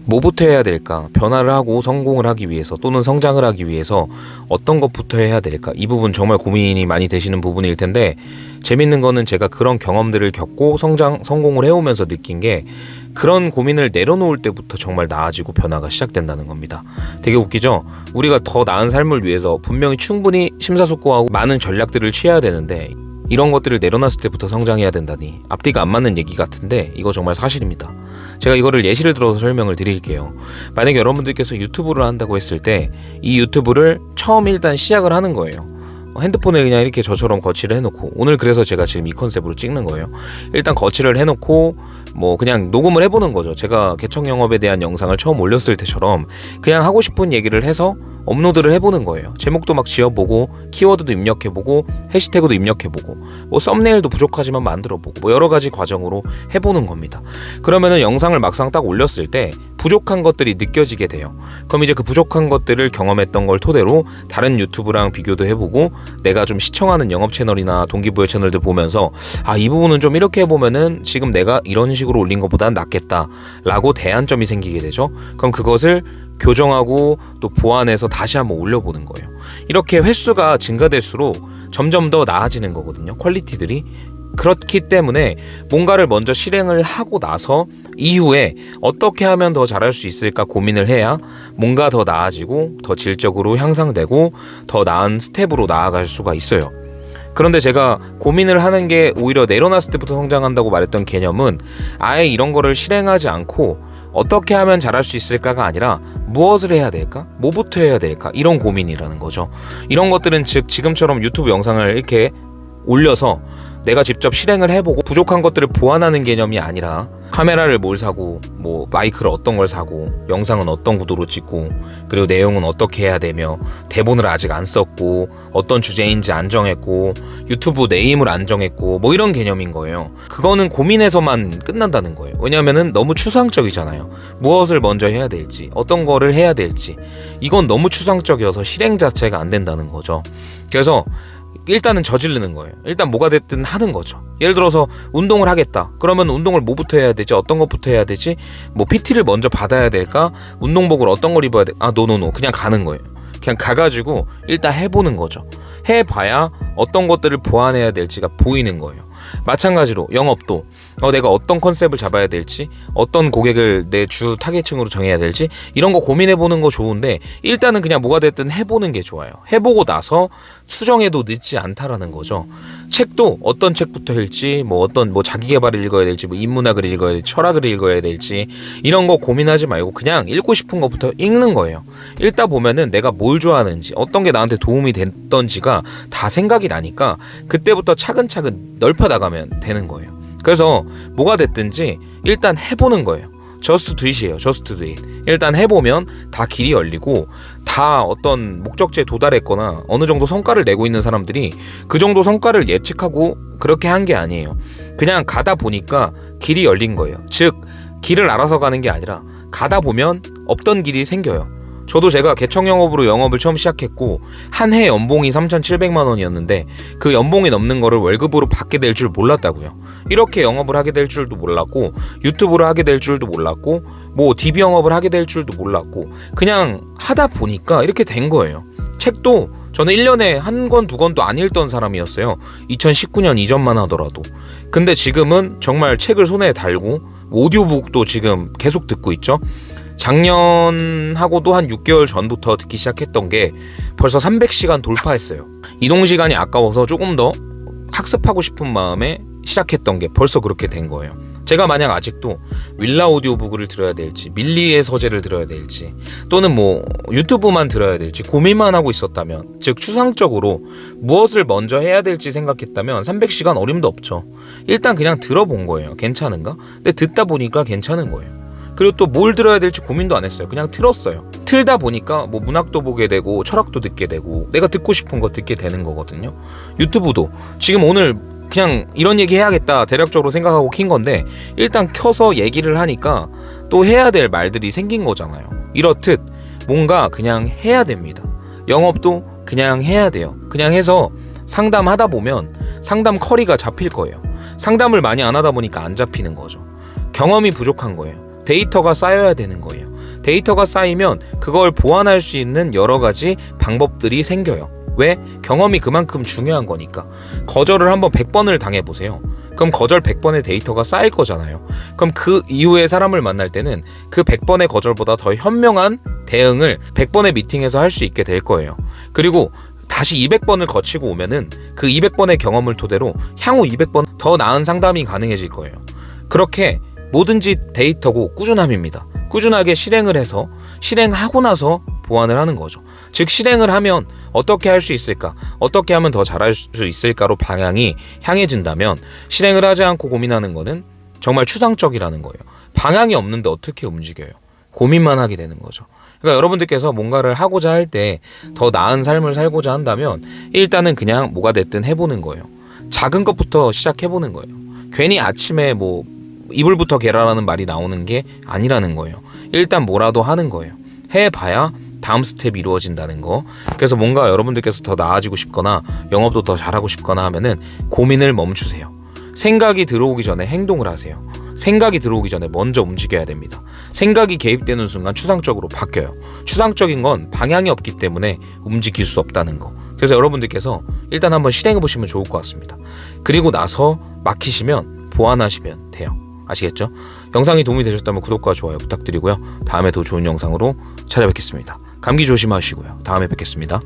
뭐부터 해야 될까? 변화를 하고 성공을 하기 위해서 또는 성장을 하기 위해서 어떤 것부터 해야 될까? 이 부분 정말 고민이 많이 되시는 부분일 텐데, 재밌는 거는 제가 그런 경험들을 겪고 성공을 해오면서 느낀 게, 그런 고민을 내려놓을 때부터 정말 나아지고 변화가 시작된다는 겁니다. 되게 웃기죠? 우리가 더 나은 삶을 위해서 분명히 충분히 심사숙고하고 많은 전략들을 취해야 되는데, 이런 것들을 내려놨을 때부터 성장해야 된다니 앞뒤가 안 맞는 얘기 같은데 이거 정말 사실입니다. 제가 이거를 예시를 들어서 설명을 드릴게요. 만약에 여러분들께서 유튜브를 한다고 했을 때 이 유튜브를 처음 일단 시작을 하는 거예요. 핸드폰에 그냥 이렇게 저처럼 거치를 해놓고, 오늘 그래서 제가 지금 이 컨셉으로 찍는 거예요. 일단 거치를 해놓고 뭐 그냥 녹음을 해보는 거죠. 제가 개척 영업에 대한 영상을 처음 올렸을 때처럼 그냥 하고 싶은 얘기를 해서 업로드를 해보는 거예요. 제목도 막 지어보고, 키워드도 입력해보고, 해시태그도 입력해보고, 뭐 썸네일도 부족하지만 만들어보고, 뭐 여러 가지 과정으로 해보는 겁니다. 그러면은 영상을 막상 딱 올렸을 때 부족한 것들이 느껴지게 돼요. 그럼 이제 그 부족한 것들을 경험했던 걸 토대로 다른 유튜브랑 비교도 해보고, 내가 좀 시청하는 영업 채널이나 동기부여 채널들 보면서 이 부분은 좀 이렇게 해보면은 지금 내가 이런 식으로 올린 것보다는 낫겠다 라고 대안점이 생기게 되죠. 그럼 그것을 교정하고 또 보완해서 다시 한번 올려보는 거예요. 이렇게 횟수가 증가될수록 점점 더 나아지는 거거든요, 퀄리티들이. 그렇기 때문에 뭔가를 먼저 실행을 하고 나서 이후에 어떻게 하면 더 잘할 수 있을까 고민을 해야 뭔가 더 나아지고 더 질적으로 향상되고 더 나은 스텝으로 나아갈 수가 있어요. 그런데 제가 고민을 하는 게 오히려 내려놨을 때부터 성장한다고 말했던 개념은 아예 이런 거를 실행하지 않고 어떻게 하면 잘할 수 있을까가 아니라 무엇을 해야 될까? 뭐부터 해야 될까? 이런 고민이라는 거죠. 이런 것들은 즉 지금처럼 유튜브 영상을 이렇게 올려서 내가 직접 실행을 해보고 부족한 것들을 보완하는 개념이 아니라, 카메라를 뭘 사고, 뭐 마이크를 어떤 걸 사고, 영상은 어떤 구도로 찍고, 그리고 내용은 어떻게 해야 되며, 대본을 아직 안 썼고, 어떤 주제인지 안 정했고, 유튜브 네임을 안 정했고, 뭐 이런 개념인 거예요. 그거는 고민해서만 끝난다는 거예요. 왜냐면은 너무 추상적이잖아요. 무엇을 먼저 해야 될지, 어떤 거를 해야 될지, 이건 너무 추상적이어서 실행 자체가 안 된다는 거죠. 그래서 일단은 저지르는 거예요. 일단 뭐가 됐든 하는 거죠. 예를 들어서 운동을 하겠다. 그러면 운동을 뭐부터 해야 되지? 어떤 것부터 해야 되지? 뭐 PT를 먼저 받아야 될까? 운동복을 어떤 걸 입어야 돼? 노노노. 그냥 가는 거예요. 그냥 가가지고 일단 해보는 거죠. 해봐야 어떤 것들을 보완해야 될지가 보이는 거예요. 마찬가지로 영업도 내가 어떤 컨셉을 잡아야 될지, 어떤 고객을 내 주 타겟층으로 정해야 될지, 이런 거 고민해보는 거 좋은데, 일단은 그냥 뭐가 됐든 해보는 게 좋아요. 해보고 나서 수정해도 늦지 않다라는 거죠. 책도 어떤 책부터 읽지, 뭐 자기계발을 읽어야 될지, 뭐 인문학을 읽어야 될지, 철학을 읽어야 될지, 이런 거 고민하지 말고 그냥 읽고 싶은 것부터 읽는 거예요. 읽다 보면은 내가 뭘 좋아하는지, 어떤 게 나한테 도움이 됐던지가 다 생각이 나니까 그때부터 차근차근 넓혀 나가면 되는 거예요. 그래서 뭐가 됐든지 일단 해보는 거예요. Just do it이에요. Just do it. 일단 해보면 다 길이 열리고, 다 어떤 목적지에 도달했거나 어느 정도 성과를 내고 있는 사람들이 그 정도 성과를 예측하고 그렇게 한 게 아니에요. 그냥 가다 보니까 길이 열린 거예요. 즉 길을 알아서 가는 게 아니라 가다 보면 없던 길이 생겨요. 저도 제가 개척 영업으로 영업을 처음 시작했고 한 해 연봉이 3,700만 원이었는데 그 연봉이 넘는 거를 월급으로 받게 될 줄 몰랐다고요. 이렇게 영업을 하게 될 줄도 몰랐고, 유튜브를 하게 될 줄도 몰랐고, 뭐 DB 영업을 하게 될 줄도 몰랐고, 그냥 하다 보니까 이렇게 된 거예요. 책도 저는 1년에 한 권, 두 권도 안 읽던 사람이었어요. 2019년 이전만 하더라도. 근데 지금은 정말 책을 손에 달고 오디오북도 지금 계속 듣고 있죠. 작년하고도 한 6개월 전부터 듣기 시작했던 게 벌써 300시간 돌파했어요. 이동 시간이 아까워서 조금 더 학습하고 싶은 마음에 시작했던 게 벌써 그렇게 된 거예요. 제가 만약 아직도 윌라 오디오북을 들어야 될지, 밀리의 서재를 들어야 될지, 또는 뭐 유튜브만 들어야 될지 고민만 하고 있었다면, 즉 추상적으로 무엇을 먼저 해야 될지 생각했다면 300시간 어림도 없죠. 일단 그냥 들어본 거예요. 괜찮은가? 근데 듣다 보니까 괜찮은 거예요. 그리고 또 뭘 들어야 될지 고민도 안 했어요. 그냥 틀었어요. 틀다 보니까 뭐 문학도 보게 되고 철학도 듣게 되고 내가 듣고 싶은 거 듣게 되는 거거든요. 유튜브도 지금 오늘 그냥 이런 얘기 해야겠다 대략적으로 생각하고 킨 건데, 일단 켜서 얘기를 하니까 또 해야 될 말들이 생긴 거잖아요. 이렇듯 뭔가 그냥 해야 됩니다. 영업도 그냥 해야 돼요. 그냥 해서 상담하다 보면 상담 커리가 잡힐 거예요. 상담을 많이 안 하다 보니까 안 잡히는 거죠. 경험이 부족한 거예요. 데이터가 쌓여야 되는 거예요. 데이터가 쌓이면 그걸 보완할 수 있는 여러 가지 방법들이 생겨요. 왜? 경험이 그만큼 중요한 거니까. 거절을 한번 100번을 당해보세요. 그럼 거절 100번의 데이터가 쌓일 거잖아요. 그럼 그 이후에 사람을 만날 때는 그 100번의 거절보다 더 현명한 대응을 100번의 미팅에서 할 수 있게 될 거예요. 그리고 다시 200번을 거치고 오면은 그 200번의 경험을 토대로 향후 200번 더 나은 상담이 가능해질 거예요. 그렇게 뭐든지 데이터고 꾸준함입니다. 꾸준하게 실행을 해서 실행하고 나서 보완을 하는 거죠. 즉 실행을 하면 어떻게 할 수 있을까? 어떻게 하면 더 잘할 수 있을까로 방향이 향해진다면 실행을 하지 않고 고민하는 거는 정말 추상적이라는 거예요. 방향이 없는데 어떻게 움직여요? 고민만 하게 되는 거죠. 그러니까 여러분들께서 뭔가를 하고자 할 때 더 나은 삶을 살고자 한다면 일단은 그냥 뭐가 됐든 해보는 거예요. 작은 것부터 시작해보는 거예요. 괜히 아침에 뭐 이불부터 개라라는 말이 나오는 게 아니라는 거예요. 일단 뭐라도 하는 거예요. 해봐야 다음 스텝이 이루어진다는 거. 그래서 뭔가 여러분들께서 더 나아지고 싶거나 영업도 더 잘하고 싶거나 하면은 고민을 멈추세요. 생각이 들어오기 전에 행동을 하세요. 생각이 들어오기 전에 먼저 움직여야 됩니다. 생각이 개입되는 순간 추상적으로 바뀌어요. 추상적인 건 방향이 없기 때문에 움직일 수 없다는 거. 그래서 여러분들께서 일단 한번 실행해 보시면 좋을 것 같습니다. 그리고 나서 막히시면 보완하시면 돼요. 아시겠죠? 영상이 도움이 되셨다면 구독과 좋아요 부탁드리고요. 다음에 더 좋은 영상으로 찾아뵙겠습니다. 감기 조심하시고요. 다음에 뵙겠습니다.